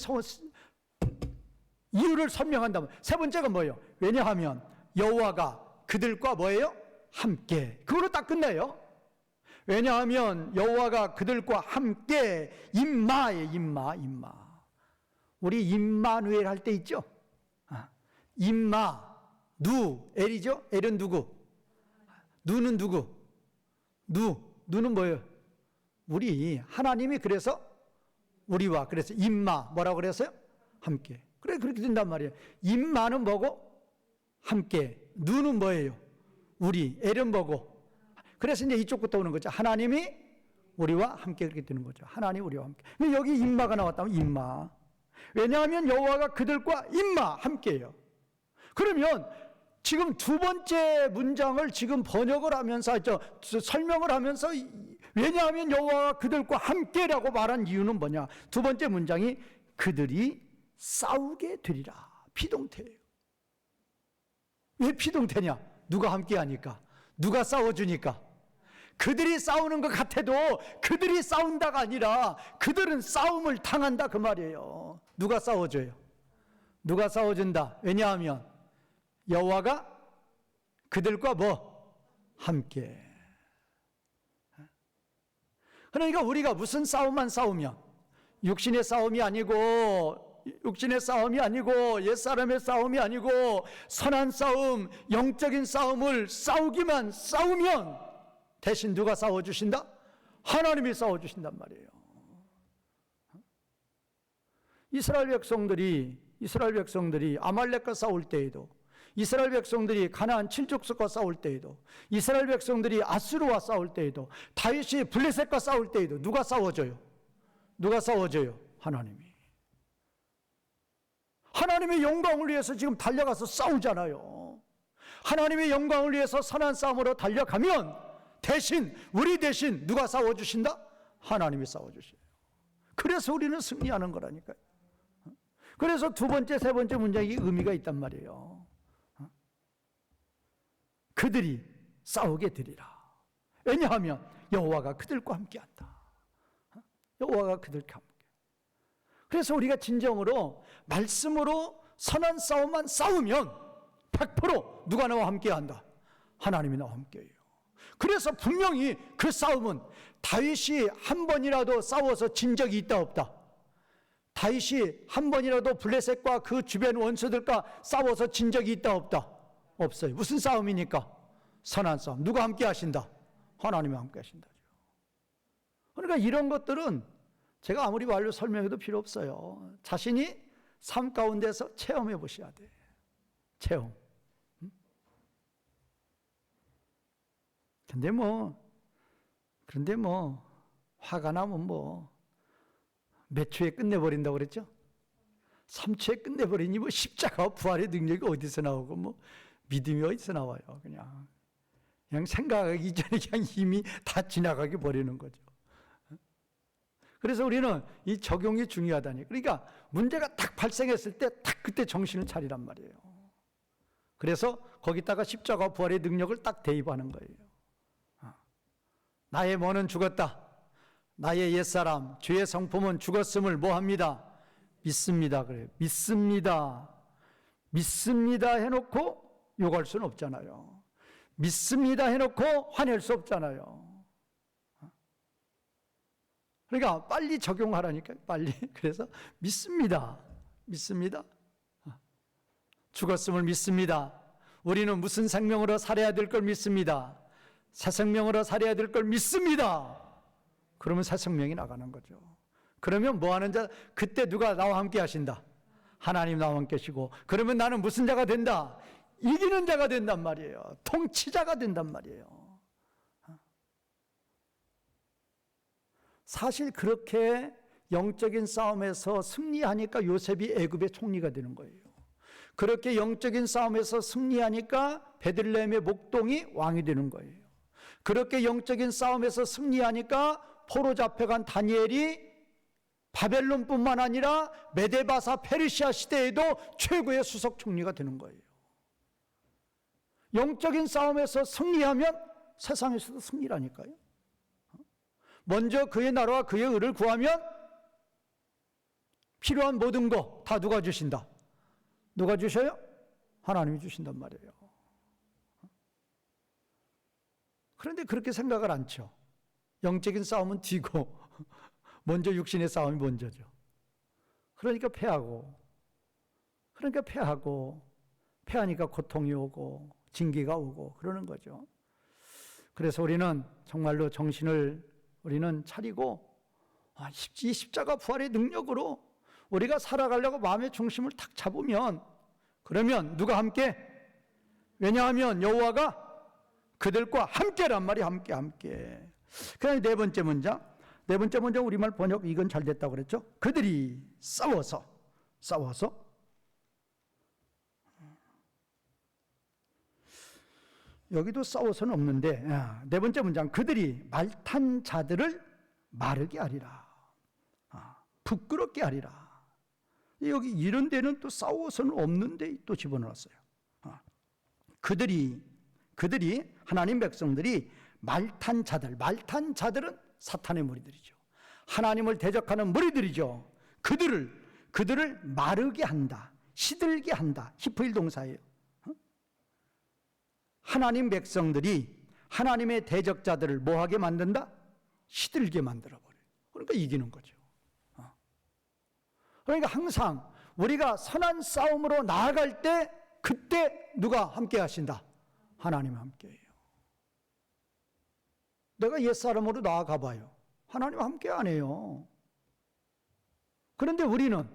이유를 설명한다면 세 번째가 뭐예요? 왜냐하면 여호와가 그들과 뭐예요? 함께. 그걸로 딱 끝나요. 왜냐하면 여호와가 그들과 함께 임마예요. 임마. 우리 임마누엘 할 때 있죠? 임마, 엘이죠? 엘은 누구? 누는 누구? 누는 뭐예요? 우리 하나님이 그래서 우리와. 그래서 임마 뭐라고 그랬어요? 함께. 그래 그렇게 된단 말이에요. 임마는 뭐고? 함께. 누는 뭐예요? 우리. 엘은 뭐고? 그래서 이제 이쪽부터 오는 거죠. 하나님이 우리와 함께 그렇게 되는 거죠. 하나님 우리와 함께. 근데 여기 임마가 나왔다면 임마. 왜냐하면 여호와가 그들과 임마 함께예요. 그러면 지금 두 번째 문장을 지금 번역을 하면서 설명을 하면서 왜냐하면 여호와가 그들과 함께라고 말한 이유는 뭐냐? 두 번째 문장이 그들이 싸우게 되리라. 비동태예요. 왜 비동태냐? 누가 함께하니까, 누가 싸워주니까. 그들이 싸우는 것 같아도 그들이 싸운다가 아니라 그들은 싸움을 당한다 그 말이에요. 누가 싸워줘요? 누가 싸워준다? 왜냐하면 여호와가 그들과 뭐? 함께. 그러니까 우리가 무슨 싸움만 싸우면 육신의 싸움이 아니고 옛사람의 싸움이 아니고 선한 싸움, 영적인 싸움을 싸우기만 싸우면 대신 누가 싸워주신다? 하나님이 싸워주신단 말이에요. 이스라엘 백성들이 아말렉과 싸울 때에도, 이스라엘 백성들이 가나안 칠족속과 싸울 때에도, 이스라엘 백성들이 아수르와 싸울 때에도, 다윗이 블레셋과 싸울 때에도 누가 싸워줘요? 누가 싸워줘요? 하나님이. 하나님의 영광을 위해서 지금 달려가서 싸우잖아요. 하나님의 영광을 위해서 선한 싸움으로 달려가면 우리 대신 누가 싸워주신다? 하나님이 싸워주셔요. 그래서 우리는 승리하는 거라니까요. 그래서 두 번째, 세 번째 문장이 의미가 있단 말이에요. 그들이 싸우게 되리라. 왜냐하면 여호와가 그들과 함께한다. 여호와가 그들과 함께. 그래서 우리가 진정으로 말씀으로 선한 싸움만 싸우면 100% 누가 나와 함께한다? 하나님이 나와 함께해요. 그래서 분명히 그 싸움은 다윗이 한 번이라도 싸워서 진 적이 있다 없다? 다윗이 한 번이라도 블레셋과 그 주변 원수들과 싸워서 진 적이 있다 없다? 없어요. 무슨 싸움이니까? 선한 싸움. 누가 함께 하신다? 하나님이 함께 하신다죠. 그러니까 이런 것들은 제가 아무리 말로 설명해도 필요 없어요. 자신이 삶 가운데서 체험해 보셔야 돼. 체험. 그런데 화가 나면 몇 초에 끝내버린다고 그랬죠? 3초에 끝내버리니 십자가와 부활의 능력이 어디서 나오고 믿음이 어디서 나와요? 그냥 생각하기 전에 그냥 이미 다 지나가게 버리는 거죠. 그래서 우리는 이 적용이 중요하다니. 그러니까 문제가 딱 발생했을 때 딱 그때 정신을 차리란 말이에요. 그래서 거기다가 십자가 부활의 능력을 딱 대입하는 거예요. 나의 뭐는 죽었다. 나의 옛사람, 죄의 성품은 죽었음을 뭐합니다? 믿습니다. 그래요. 믿습니다. 믿습니다 해놓고 욕할 수는 없잖아요. 믿습니다 해놓고 화낼 수 없잖아요. 그러니까 빨리 적용하라니까요. 빨리. 그래서 믿습니다. 믿습니다. 죽었음을 믿습니다. 우리는 무슨 생명으로 살아야 될 걸 믿습니다. 새 생명으로 살아야 될 걸 믿습니다. 그러면 새 생명이 나가는 거죠. 그러면 뭐 하는 자? 그때 누가 나와 함께 하신다? 하나님 나와 함께 하시고, 그러면 나는 무슨 자가 된다? 이기는 자가 된단 말이에요. 통치자가 된단 말이에요. 사실 그렇게 영적인 싸움에서 승리하니까 요셉이 애굽의 총리가 되는 거예요. 그렇게 영적인 싸움에서 승리하니까 베들레헴의 목동이 왕이 되는 거예요. 그렇게 영적인 싸움에서 승리하니까 포로 잡혀간 다니엘이 바벨론뿐만 아니라 메데바사 페르시아 시대에도 최고의 수석 총리가 되는 거예요. 영적인 싸움에서 승리하면 세상에서도 승리라니까요. 먼저 그의 나라와 그의 의를 구하면 필요한 모든 거 다 누가 주신다? 누가 주셔요? 하나님이 주신단 말이에요. 그런데 그렇게 생각을 안 쳐. 영적인 싸움은 뒤고 먼저 육신의 싸움이 먼저죠. 그러니까 패하니까 고통이 오고 징계가 오고 그러는 거죠. 그래서 우리는 정말로 정신을 우리는 차리고 이 십자가 부활의 능력으로 우리가 살아가려고 마음의 중심을 탁 잡으면, 그러면 누가 함께? 왜냐하면 여호와가 그들과 함께란 말이 함께. 그다음에 네 번째 문장 우리말 번역 이건 잘 됐다고 그랬죠? 그들이 싸워서 여기도 싸워서는 없는데, 네 번째 문장 그들이 말탄 자들을 마르게 하리라, 부끄럽게 하리라. 여기 이런 데는 또 싸워서는 없는데 또 집어넣었어요. 그들이 하나님 백성들이 말탄 자들은 사탄의 무리들이죠. 하나님을 대적하는 무리들이죠. 그들을 마르게 한다, 시들게 한다. 히프일 동사예요. 하나님 백성들이 하나님의 대적자들을 뭐하게 만든다? 시들게 만들어버려요. 그러니까 이기는 거죠. 그러니까 항상 우리가 선한 싸움으로 나아갈 때, 그때 누가 함께 하신다? 하나님 함께해요. 내가 옛사람으로 나아가 봐요. 하나님 함께 안 해요. 그런데 우리는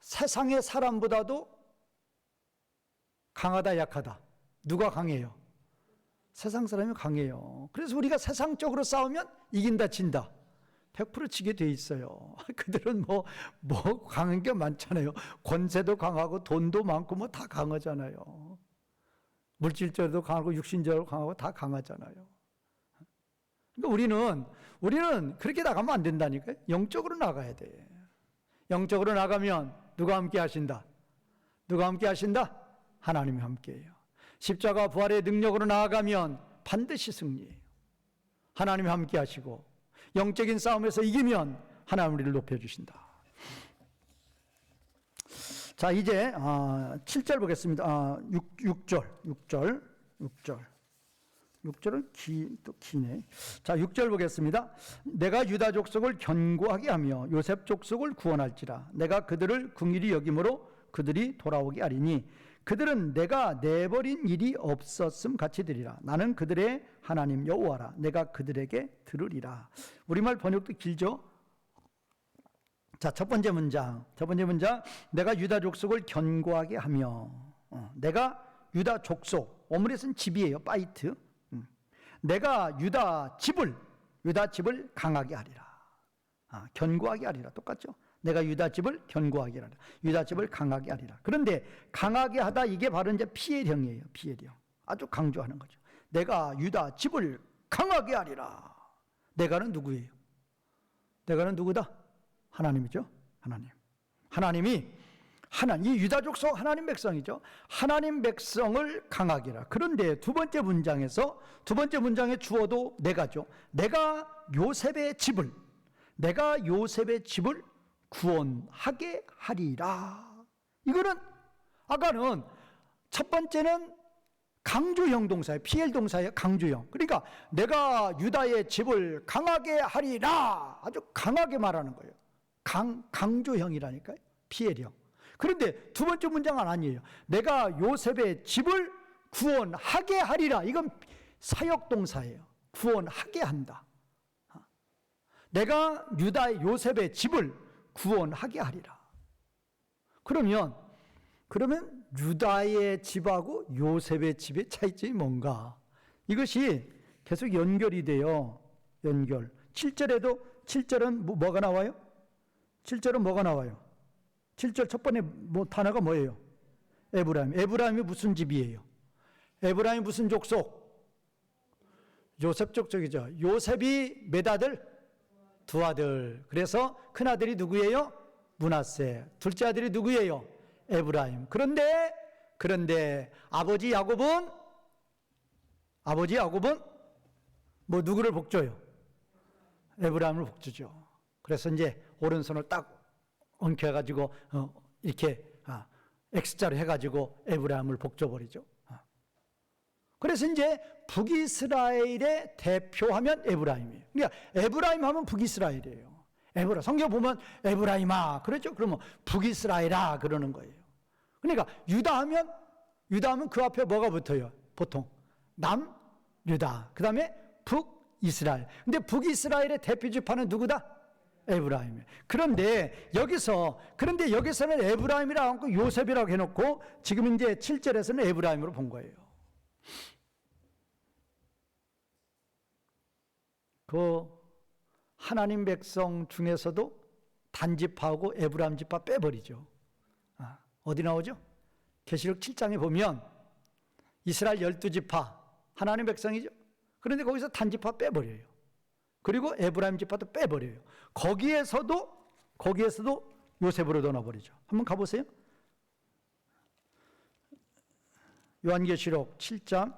세상의 사람보다도 강하다, 약하다? 누가 강해요? 세상 사람이 강해요. 그래서 우리가 세상적으로 싸우면 이긴다, 진다? 100% 지게 돼 있어요. 그들은 뭐 강한 게 많잖아요. 권세도 강하고 돈도 많고 뭐 다 강하잖아요. 물질적으로도 강하고 육신적으로 강하고 다 강하잖아요. 그러니까 우리는 그렇게 나가면 안 된다니까요. 영적으로 나가야 돼. 영적으로 나가면 누가 함께 하신다? 누가 함께 하신다? 하나님이 함께해요. 십자가 부활의 능력으로 나아가면 반드시 승리해요. 하나님이 함께 하시고, 영적인 싸움에서 이기면 하나님 우리를 높여주신다. 자, 이제 7절 보겠습니다. 6절은 또 기네. 자, 6절 보겠습니다. 내가 유다 족속을 견고하게 하며 요셉 족속을 구원할지라. 내가 그들을 긍휼히 여김으로 그들이 돌아오게 하리니 그들은 내가 내버린 일이 없었음 같이 되리라. 나는 그들의 하나님 여호와라. 내가 그들에게 들으리라. 우리말 번역도 길죠? 자, 첫 번째 문장. 내가 유다 족속을 견고하게 하며. 내가 유다 족속, 어물에서는 집이에요. 파이트. 내가 유다 집을 강하게 하리라. 견고하게 하리라. 똑같죠? 내가 유다 집을 견고하게 하리라. 유다 집을 강하게 하리라. 그런데 강하게 하다, 이게 바로 이제 피엘형이에요. 피엘형. 아주 강조하는 거죠. 내가 유다 집을 강하게 하리라. 내가는 누구예요? 내가는 누구다? 하나님이죠. 이 유다 족속 하나님 백성이죠. 하나님 백성을 강하게 하라. 그런데 두 번째 문장의 주어도 내가죠. 내가 요셉의 집을 구원하게 하리라. 이거는 아까는 첫 번째는 강조형 동사예요. PL 동사예요. 강조형. 그러니까 내가 유다의 집을 강하게 하리라. 아주 강하게 말하는 거예요. 강조형이라니까요. PL형. 그런데 두 번째 문장은 아니에요. 내가 요셉의 집을 구원하게 하리라. 이건 사역 동사예요. 구원하게 한다. 내가 요셉의 집을 구원하게 하리라. 그러면 유다의 집하고 요셉의 집의 차이점이 뭔가? 이것이 계속 연결이 돼요. 7절은 뭐가 나와요? 7절 첫 번째 단어가 뭐예요? 에브라임. 에브라임이 무슨 집이에요? 에브라임이 무슨 족속? 요셉 족속이죠. 요셉이 몇 아들? 두 아들. 그래서 큰 아들이 누구예요? 므낫세. 둘째 아들이 누구예요? 에브라임. 그런데 아버지 야곱은 뭐 누구를 복줘요? 에브라임을 복주죠. 그래서 이제 오른손을 딱 얹혀가지고 이렇게 X자로 해가지고 에브라임을 복줘버리죠. 그래서 이제 북이스라엘의 대표하면 에브라임이에요. 그러니까 에브라임 하면 북이스라엘이에요. 성경 보면 에브라임아 그렇죠? 그러면 북이스라엘아 그러는 거예요. 그러니까 유다 하면 그 앞에 뭐가 붙어요? 보통 남유다, 그 다음에 이스라엘. 근데 북이스라엘의 대표 지파는 누구다? 에브라임이에요. 그런데 여기서는 에브라임이라고 하고 요셉이라고 해놓고 지금 이제 7절에서는 에브라임으로 본 거예요. 그 하나님 백성 중에서도 단지파하고 에브라임 지파 빼버리죠. 어디 나오죠? 계시록 7장에 보면 이스라엘 12지파 하나님 백성이죠. 그런데 거기서 단지파 빼버려요. 그리고 에브라임 지파도 빼버려요. 거기에서도 요셉으로 넣어버리죠. 한번 가보세요. 요한계시록 7장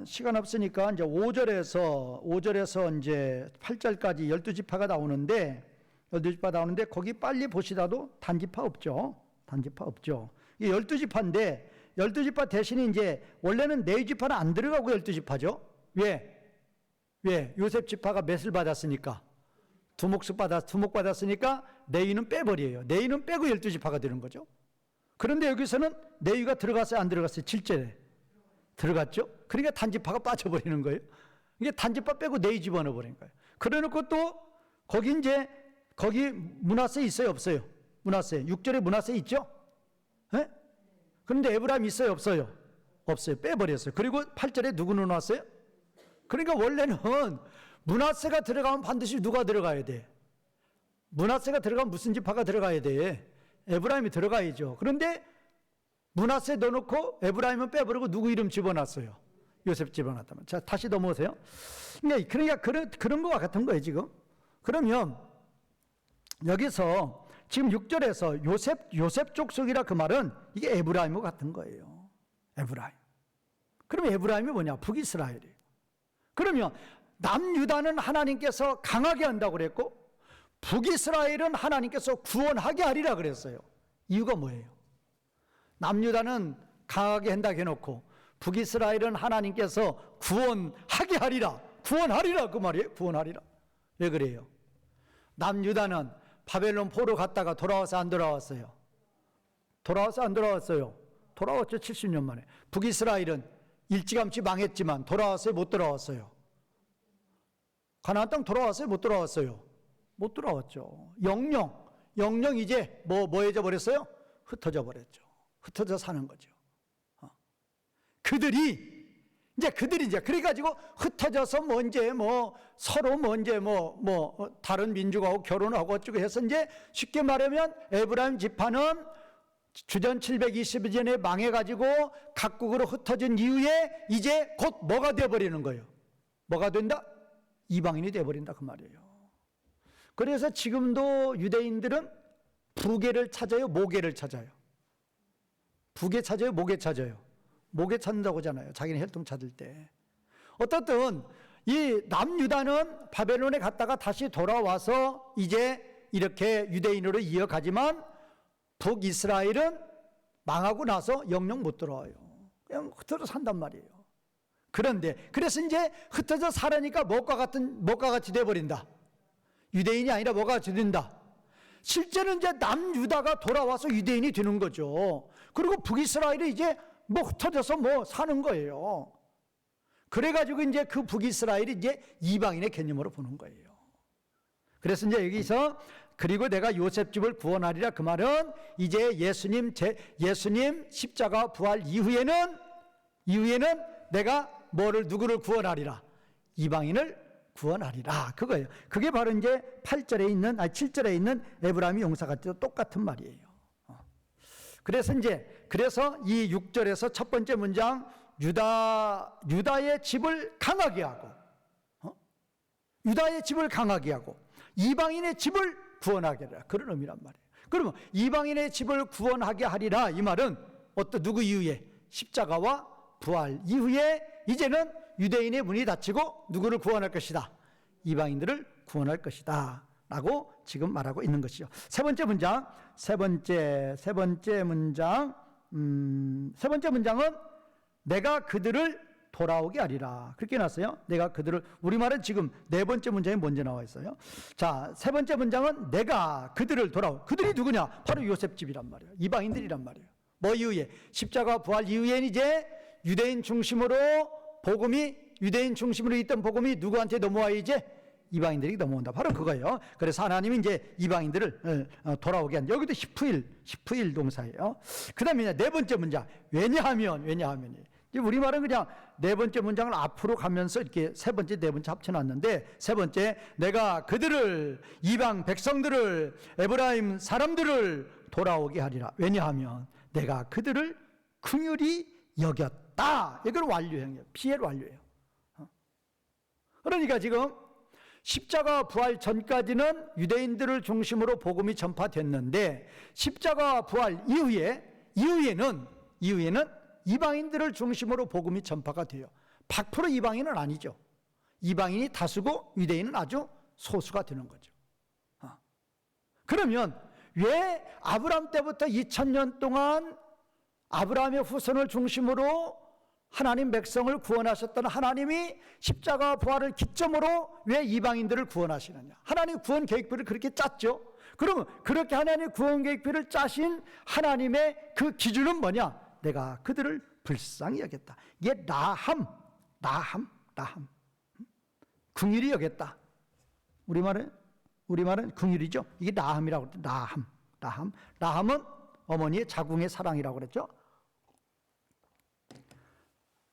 시간 없으니까 이제 5절에서 이제 8절까지 12지파가 나오는데 거기 빨리 보시다도 단지파 없죠. 이게 12지파인데 12지파 대신에 이제 원래는 네지파는 안 들어가고 12지파죠. 왜? 요셉 지파가 맷을 받았으니까 두목 받았으니까 네위는 빼버려요. 네위는 빼고 12지파가 되는 거죠. 그런데 여기서는 네위가 들어갔어요, 안 들어갔어요? 7절에 들어갔죠. 그러니까 단지파가 빠져버리는 거예요. 이게 단지파 빼고 네위 집어넣어 버린 거예요. 그래놓고 또 거기 므낫세 있어요, 없어요? 므낫세 6절에 므낫세 있죠? 네? 그런데 에브라임 있어요, 없어요? 없어요. 빼버렸어요. 그리고 8절에 누구 넣어놨어요? 그러니까 원래는 므낫세가 들어가면 반드시 누가 들어가야 돼? 므낫세가 들어가면 무슨 지파가 들어가야 돼? 에브라임이 들어가야죠. 그런데 므낫세 넣어놓고 에브라임은 빼버리고 누구 이름 집어놨어요? 요셉 집어놨다면. 자, 다시 넘어오세요. 그러니까 그런 거와 같은 거예요, 지금. 그러면 여기서 지금 6절에서 요셉 족속이라 그 말은 이게 에브라임과 같은 거예요. 에브라임. 그럼 에브라임이 뭐냐? 북이스라엘이에요. 그러면 남유다는 하나님께서 강하게 한다고 그랬고 북이스라엘은 하나님께서 구원하게 하리라 그랬어요. 이유가 뭐예요? 남유다는 강하게 한다고 해놓고 북이스라엘은 하나님께서 구원하게 하리라. 구원하리라 그 말이에요. 구원하리라. 왜 그래요? 남유다는 바벨론 포로 갔다가 돌아와서 안 돌아왔어요? 돌아와서 안 돌아왔어요? 돌아왔죠. 70년 만에. 북이스라엘은 일찌감치 망했지만 돌아왔어요? 못 돌아왔어요? 가나안 땅 돌아왔어요? 못 돌아왔어요? 못 돌아왔죠. 영영 이제 뭐해져 버렸어요? 흩어져 버렸죠. 흩어져 사는 거죠. 그들이 그래가지고 흩어져서 서로 다른 민족하고 결혼하고 어쩌고 해서 이제 쉽게 말하면 에브라임 지파는 주전 720년에 망해가지고 각국으로 흩어진 이후에 이제 곧 뭐가 돼버리는 거예요? 뭐가 된다? 이방인이 돼버린다 그 말이에요. 그래서 지금도 유대인들은 부계를 찾아요? 모계를 찾아요? 부계 찾아요? 모계 찾아요? 모계 찾는다고 하잖아요. 자기는 혈통 찾을 때. 어떻든 이 남유다는 바벨론에 갔다가 다시 돌아와서 이제 이렇게 유대인으로 이어가지만 북이스라엘은 망하고 나서 영영 못 돌아와요. 그냥 흩어져 산단 말이에요. 그래서 이제 흩어져 살으니까 뭐가 같이 돼버린다. 유대인이 아니라 뭐가 같이 된다. 실제는 이제 남유다가 돌아와서 유대인이 되는 거죠. 그리고 북이스라엘이 이제 흩어져서 사는 거예요. 그래가지고 이제 그 북이스라엘이 이제 이방인의 개념으로 보는 거예요. 그래서 이제 여기서 그리고 내가 요셉 집을 구원하리라 그 말은 이제 예수님 십자가 부활 이후에는 내가 누구를 구원하리라? 이방인을 구원하리라. 그거예요. 그게 바로 이제 7절에 있는 에브라임의 용사가 똑같은 말이에요. 그래서 이 6절에서 첫 번째 문장 유다의 집을 강하게 하고 유다의 집을 강하게 하고 이방인의 집을 구원하게 하리라. 그런 의미란 말이에요. 그러면 이방인의 집을 구원하게 하리라 이 말은 누구 이후에? 십자가와 부활 이후에 이제는 유대인의 문이 닫히고 누구를 구원할 것이다? 이방인들을 구원할 것이다 라고 지금 말하고 있는 것이죠. 세 번째 문장은 내가 그들을 돌아오게 하리라. 그렇게 해놨어요. 내가 그들을, 우리말은 지금 네 번째 문장이 먼저 나와 있어요. 자, 세 번째 문장은 내가 그들을 그들이 누구냐? 바로 요셉 집이란 말이에요. 이방인들이란 말이에요. 뭐 이후에? 십자가 부활 이후엔 이제 유대인 중심으로 있던 복음이 누구한테 넘어와요? 이제 이방인들이 넘어온다. 바로 그거예요. 그래서 하나님이 이제 이방인들을 돌아오게 한, 여기도 히프일 동사예요. 그 다음에 네 번째 문장. 왜냐하면이. 우리말은 그냥 네 번째 문장을 앞으로 가면서 이렇게 세 번째, 네 번째 합쳐놨는데, 세 번째, 내가 그들을, 이방 백성들을, 에브라임 사람들을 돌아오게 하리라. 왜냐하면 내가 그들을 긍휼히 여겼다. 이건 완료형이에요. 피엘 완료예요. 그러니까 지금 십자가 부활 전까지는 유대인들을 중심으로 복음이 전파됐는데, 십자가 부활 이후에는 이방인들을 중심으로 복음이 전파가 돼요. 100% 이방인은 아니죠. 이방인이 다수고 유대인은 아주 소수가 되는 거죠. 그러면 왜 아브라함 때부터 2000년 동안 아브라함의 후손을 중심으로 하나님 백성을 구원하셨던 하나님이 십자가 부활을 기점으로 왜 이방인들을 구원하시느냐? 하나님 구원 계획표를 그렇게 짰죠. 그러면 그렇게 하나님 구원 계획표를 짜신 하나님의 그 기준은 뭐냐? 내가 그들을 불쌍히 여겼다. 이게 나함. 긍휼히 여겼다. 우리말은 긍휼이죠. 이게 나함이라고 그랬죠. 나함은 어머니의 자궁의 사랑이라고 그랬죠.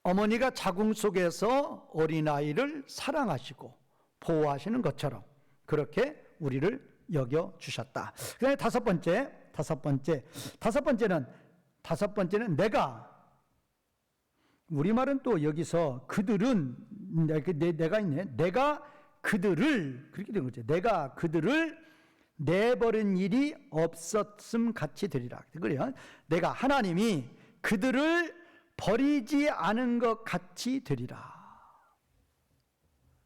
어머니가 자궁 속에서 어린아이를 사랑하시고 보호하시는 것처럼 그렇게 우리를 여겨주셨다. 그 다음에 다섯 번째는 내가, 우리말은 또 여기서 그들은, 내가 있네. 내가 그들을, 그렇게 된 거죠. 내가 그들을 내버린 일이 없었음 같이 되리라. 그래요. 내가, 하나님이 그들을 버리지 않은 것 같이 되리라.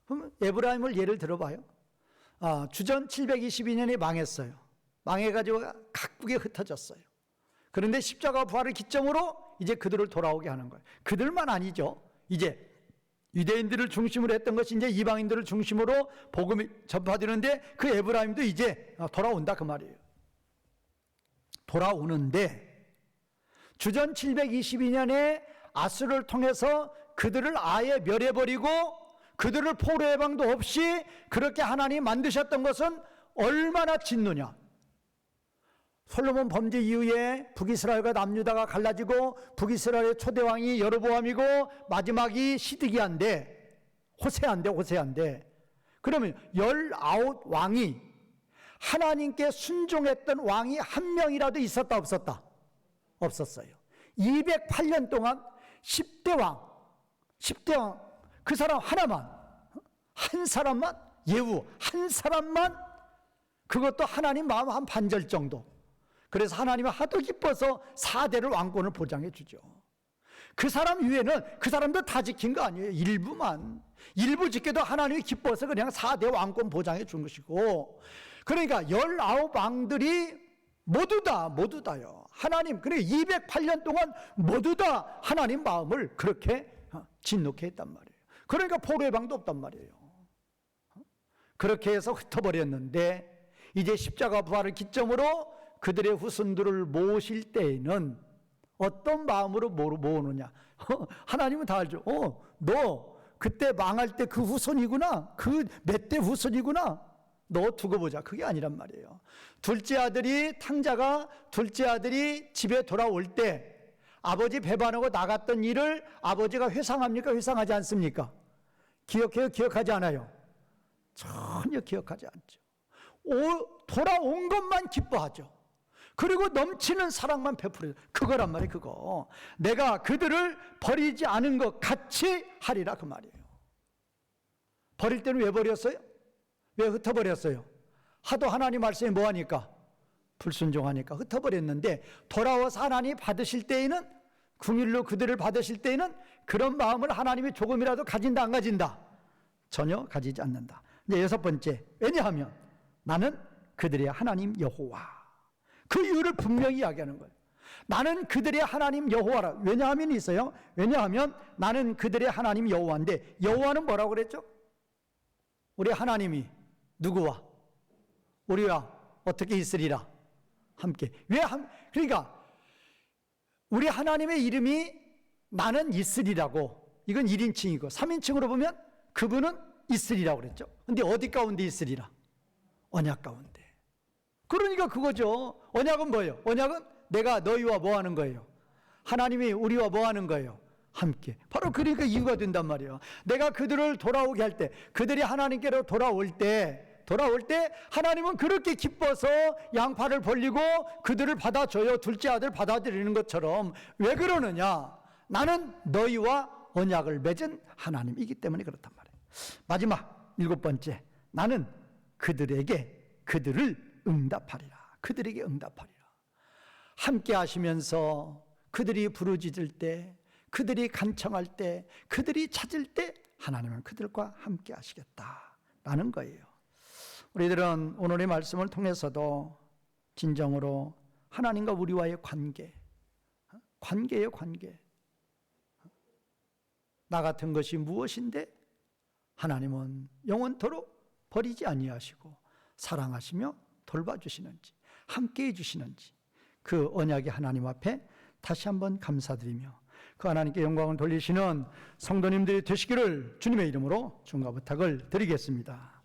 그럼 에브라임을 예를 들어봐요. 주전 722년에 망했어요. 망해가지고 각국에 흩어졌어요. 그런데 십자가 부활을 기점으로 이제 그들을 돌아오게 하는 거예요. 그들만 아니죠. 이제 유대인들을 중심으로 했던 것이 이제 이방인들을 중심으로 복음이 전파되는데, 그 에브라임도 이제 돌아온다 그 말이에요. 돌아오는데 주전 722년에 아수르를 통해서 그들을 아예 멸해버리고 그들을 포로 해방도 없이 그렇게 하나님 만드셨던 것은 얼마나 진노냐. 솔로몬 범죄 이후에 북이스라엘과 남유다가 갈라지고 북이스라엘의 초대왕이 여로보암이고 마지막이 시드기야인데, 호세아인데 그러면 19왕이 하나님께 순종했던 왕이 한 명이라도 있었다 없었다? 없었어요. 208년 동안 10대 왕 그 사람 하나만, 한 사람만, 예후 한 사람만, 그것도 하나님 마음 한 반절 정도. 그래서 하나님은 하도 기뻐서 4대를 왕권을 보장해 주죠. 그 사람 이외에는 그 사람도 다 지킨 거 아니에요. 일부 지켜도 하나님이 기뻐서 그냥 4대 왕권 보장해 준 것이고, 그러니까 19왕들이 모두 다요. 하나님, 그래 208년 동안 모두 다 하나님 마음을 그렇게 진노케 했단 말이에요. 그러니까 포로 해방도 없단 말이에요. 그렇게 해서 흩어버렸는데, 이제 십자가 부활을 기점으로 그들의 후손들을 모실 때에는 어떤 마음으로 모으느냐? 하나님은 다 알죠. 너 그때 망할 때 그 후손이구나. 그 몇 대 후손이구나. 너 두고 보자. 그게 아니란 말이에요. 둘째 아들이 집에 돌아올 때 아버지 배반하고 나갔던 일을 아버지가 회상합니까? 회상하지 않습니까? 기억해요? 기억하지 않아요? 전혀 기억하지 않죠. 돌아온 것만 기뻐하죠. 그리고 넘치는 사랑만 베풀어요. 그거란 말이에요. 그거. 내가 그들을 버리지 않은 것 같이 하리라 그 말이에요. 버릴 때는 왜 버렸어요? 왜 흩어버렸어요? 하도 하나님 말씀에 뭐하니까? 불순종하니까 흩어버렸는데, 돌아와서 하나님이 받으실 때에는, 긍휼로 그들을 받으실 때에는 그런 마음을 하나님이 조금이라도 가진다 안 가진다? 전혀 가지지 않는다. 이제 여섯 번째, 왜냐하면 나는 그들의 하나님 여호와. 그 이유를 분명히 이야기하는 거예요. 나는 그들의 하나님 여호와라. 왜냐하면 있어요. 왜냐하면 나는 그들의 하나님 여호와인데, 여호와는 뭐라고 그랬죠? 우리 하나님이 누구와? 우리와 어떻게 있으리라? 함께. 그러니까 우리 하나님의 이름이 나는 있으리라고, 이건 1인칭이고 3인칭으로 보면 그분은 있으리라고 그랬죠. 근데 어디 가운데 있으리라? 언약 가운데. 그러니까 그거죠. 언약은 뭐예요? 언약은 내가 너희와 뭐 하는 거예요? 하나님이 우리와 뭐 하는 거예요? 함께. 바로 그러니까 이유가 된단 말이에요. 내가 그들을 돌아오게 할 때, 그들이 하나님께로 돌아올 때 하나님은 그렇게 기뻐서 양팔을 벌리고 그들을 받아줘요. 둘째 아들 받아들이는 것처럼. 왜 그러느냐? 나는 너희와 언약을 맺은 하나님이기 때문에 그렇단 말이에요. 마지막 7번째, 나는 그들을 응답하리라. 그들에게 응답하리라. 함께 하시면서 그들이 부르짖을 때, 그들이 간청할 때, 그들이 찾을 때 하나님은 그들과 함께 하시겠다라는 거예요. 우리들은 오늘의 말씀을 통해서도 진정으로 하나님과 우리와의 관계예요, 관계. 나 같은 것이 무엇인데 하나님은 영원토록 버리지 아니하시고 사랑하시며 돌봐주시는지, 함께해 주시는지, 그 언약의 하나님 앞에 다시 한번 감사드리며 그 하나님께 영광을 돌리시는 성도님들이 되시기를 주님의 이름으로 중과 부탁을 드리겠습니다.